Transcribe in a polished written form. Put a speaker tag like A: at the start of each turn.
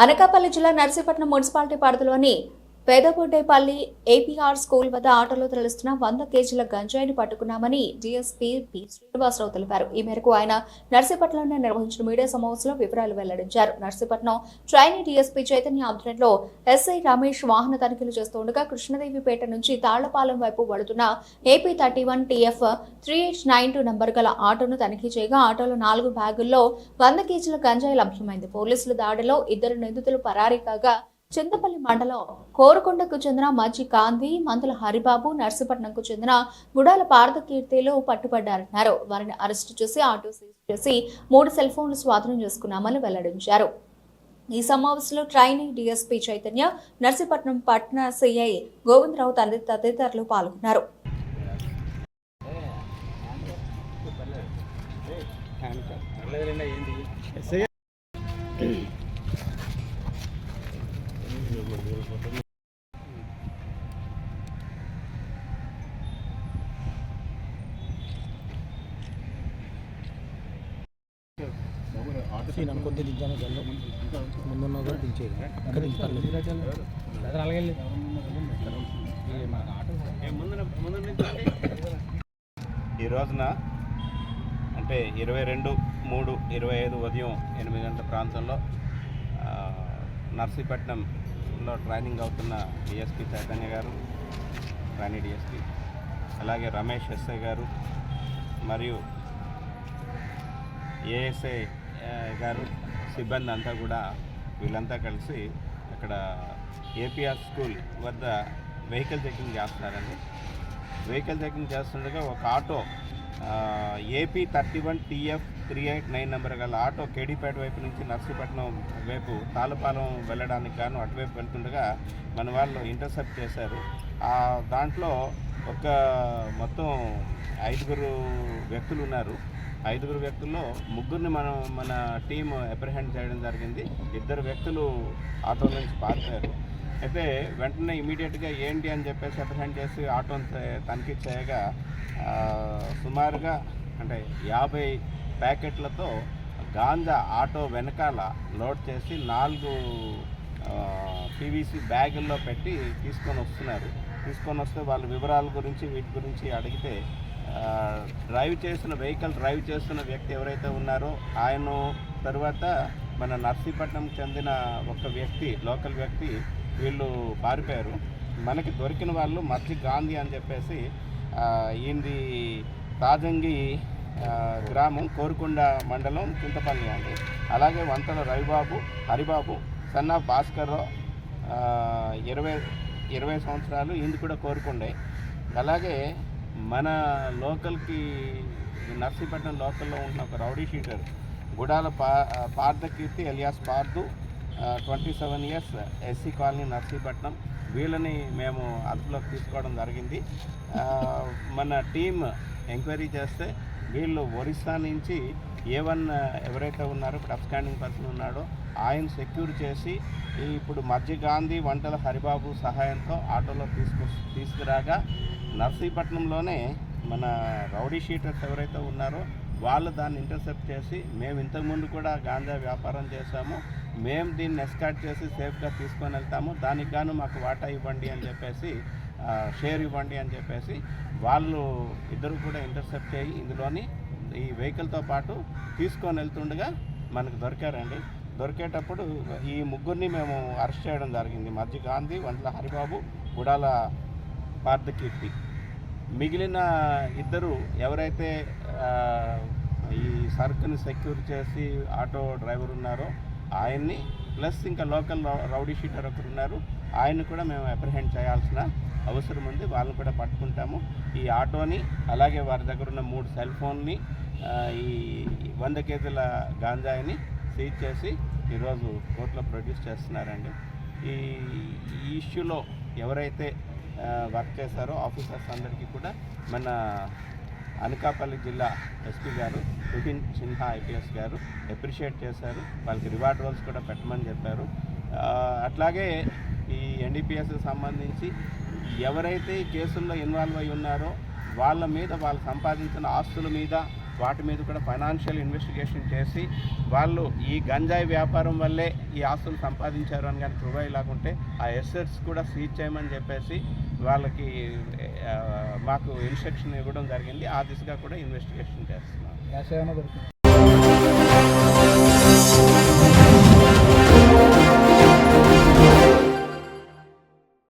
A: అనకాపల్లి జిల్లా నర్సీపట్నం మున్సిపాలిటీ పరిధిలోని Pedaboddepalli APR school వద్ద ఆటోలో తరలిస్తున్న 100 కేజీల గంజాయిని పట్టుకున్నామని డీఎస్పీ పి శ్రీనివాసరావు తెలిపారు. ఈ మేరకు ఆయన నర్సీపట్నంలో నిర్వహించిన మీడియా సమావేశంలో వివరాలు వెల్లడించారు. నర్సీపట్నం ట్రైనీ డీఎస్పీ చైతన్య ఆధ్వర్యంలో ఎస్ఐ రమేష్ వాహన తనిఖీలు చేస్తుండగా కృష్ణదేవిపేట నుంచి తాళ్లపాలెం వైపు వెళుతున్న ఏపీ 31 TF 3892 నంబర్ గల ఆటోను తనిఖీ చేయగా ఆటోలో 4 బ్యాగుల్లో 100 కేజీల గంజాయి లభ్యమైంది. పోలీసుల దాడిలో 2 నిందితులు పరారీ కాగా చింతపల్లి మండలం కోరుకొండకు చెందిన మజ్జి కాంతి, మంతుల హరిబాబు, నర్సీపట్నంకు చెందిన గుడాల పార్థకీర్తిలు పట్టుబడ్డారన్నారు. వారిని అరెస్టు చేసి ఆటో సీజ్ చేసి 3 సెల్ ఫోన్లు స్వాధీనం చేసుకున్నామని వెల్లడించారు. ఈ సమావేశంలో ట్రైనీ డీఎస్పీ చైతన్య, నర్సీపట్నం పట్టణ సిఐ గోవిందరావు తదితరులు పాల్గొన్నారు.
B: కొద్ది దించాను ముందున్న కూడా దించేది అక్కడ అలాగే
C: ఈ రోజున అంటే 22/3/25 ఉదయం 8 గంటల ప్రాంతంలో నర్సీపట్నంలో ట్రైనింగ్ అవుతున్న డిఎస్పీ చైతన్య గారు, ట్రైనీ డిఎస్పీ, అలాగే రమేష్ ఎస్ఐ గారు మరియు ఏఎస్ఐ గారు సిబ్బంది అంతా కూడా వీళ్ళంతా కలిసి అక్కడ ఏపీఆర్ స్కూల్ వద్ద వెహికల్ చెకింగ్ చేస్తున్నారండి. వెహికల్ చెకింగ్ చేస్తుండగా ఒక ఆటో ఏపీ 31 TF 3892 నెంబర్ గల ఆటో కేడీపేట వైపు నుంచి నర్సీపట్నం వైపు తాళపాలెం వెళ్ళడానికి గాను అటువైపు వెళ్తుండగా మన వాళ్ళు ఇంటర్సెప్ట్ చేశారు. దాంట్లో ఒక మొత్తం 5 వ్యక్తులు ఉన్నారు. 5 వ్యక్తుల్లో 3 మన టీం అప్రిహెండ్ చేయడం జరిగింది. 2 వ్యక్తులు ఆటో నుంచి పారిపోయారు. అయితే వెంటనే ఇమీడియట్గా ఏంటి అని చెప్పేసి అప్రిహెండ్ చేసి ఆటోని తనిఖీ చేయగా సుమారుగా అంటే 50 ప్యాకెట్లతో గాంజా ఆటో వెనకాల లోడ్ చేసి 4 PVC బ్యాగుల్లో పెట్టి తీసుకొని వస్తే వాళ్ళ వివరాల గురించి వీటి గురించి అడిగితే వెహికల్ డ్రైవ్ చేస్తున్న వ్యక్తి ఎవరైతే ఉన్నారో ఆయన, తర్వాత మన నర్సీపట్నం చెందిన ఒక వ్యక్తి, లోకల్ వ్యక్తి, వీళ్ళు పారిపోయారు. మనకి దొరికిన వాళ్ళు మజ్జి గాంధీ అని చెప్పేసి ఈయనది తాజంగి గ్రామం, కోరుకొండ మండలం, చింతపల్లి అండి. అలాగే వంతల రవిబాబు, హరిబాబు, సన్నా భాస్కర్రావు 20 సంవత్సరాలు, ఈయనది కూడా కోరుకొండే. అలాగే మన లోకల్కి నర్సీపట్నం లోకల్లో ఉన్న ఒక rowdy sheeter Gudala Parthakeerthi alias Pardhu, 27 years, SC colony Narsipatnam. వీళ్ళని మేము అదుపులోకి తీసుకోవడం జరిగింది. మన టీం ఎంక్వైరీ చేస్తే వీళ్ళు ఒరిస్సా నుంచి A1 ఎవరైతే ఉన్నారో ఇప్పుడు అబ్స్కాండింగ్ పర్సన్ ఉన్నాడో ఆయన సెక్యూర్ చేసి ఇప్పుడు మజ్జి గాంధీ, వంటల హరిబాబు సహాయంతో ఆటోలో తీసుకురాగా నర్సీపట్నంలోనే మన రౌడీ షీటర్స్ ఎవరైతే ఉన్నారో వాళ్ళు దాన్ని ఇంటర్సెప్ట్ చేసి, మేము ఇంతకుముందు కూడా గాంజా వ్యాపారం చేశాము, మేము దీన్ని ఎస్కార్ట్ చేసి సేఫ్గా తీసుకొని వెళ్తాము, దానికి గాను మాకు వాటా ఇవ్వండి అని చెప్పేసి, షేర్ ఇవ్వండి అని చెప్పేసి వాళ్ళు 2 కూడా ఇంటర్సెప్ట్ అయ్యి ఇందులోని ఈ వెహికల్తో పాటు తీసుకొని వెళ్తుండగా మనకు దొరికారండి. దొరికేటప్పుడు ఈ 3 మేము అరెస్ట్ చేయడం జరిగింది. మజ్జి గాంధీ, వంటల హరిబాబు, గుడాల పార్థకీర్తి. మిగిలిన 2 ఎవరైతే ఈ సరుకుని సెక్యూర్ చేసి ఆటో డ్రైవర్ ఉన్నారో ఆయన్ని, ప్లస్ ఇంకా లోకల్ రౌడీ షీటర్ ఒకరు ఉన్నారు, ఆయన్ని కూడా మేము అప్రిహెండ్ చేయాల్సిన అవసరం ఉంది. వాళ్ళని కూడా పట్టుకుంటాము. ఈ ఆటోని, అలాగే వారి దగ్గర ఉన్న 3 సెల్ ఫోన్ని, ఈ 100 కేజీల గాంజాయిని సీజ్ చేసి ఈరోజు కోర్టులో ప్రొడ్యూస్ చేస్తున్నారండి. ఈ ఇష్యూలో ఎవరైతే వర్క్ చేశారో ఆఫీసర్స్ అందరికీ కూడా మన అనకాపల్లి జిల్లా ఎస్పీ గారు విపిన్ సిన్హా IPS గారు అప్రిషియేట్ చేశారు. వాళ్ళకి రివార్డ్ రోల్స్ కూడా పెట్టమని చెప్పారు. అట్లాగే ఈ NDPS సంబంధించి ఎవరైతే ఈ కేసుల్లో ఇన్వాల్వ్ అయి ఉన్నారో వాళ్ళ మీద, వాళ్ళు సంపాదించిన ఆస్తుల మీద వాటి మీద కూడా ఫైనాన్షియల్ ఇన్వెస్టిగేషన్ చేసి వాళ్ళు ఈ గంజాయి వ్యాపారం వల్లే ఈ ఆస్తులు సంపాదించారు అని కానీ ప్రూవ్ అయ్యేలాగుంటే ఆ ఎసెట్స్ కూడా సీజ్ చేయమని చెప్పేసి వాళ్ళకి మాకు ఇన్స్ట్రక్షన్ ఇవ్వడం జరిగింది. ఆ దిశగా కూడా ఇన్వెస్టిగేషన్ చేస్తున్నాం.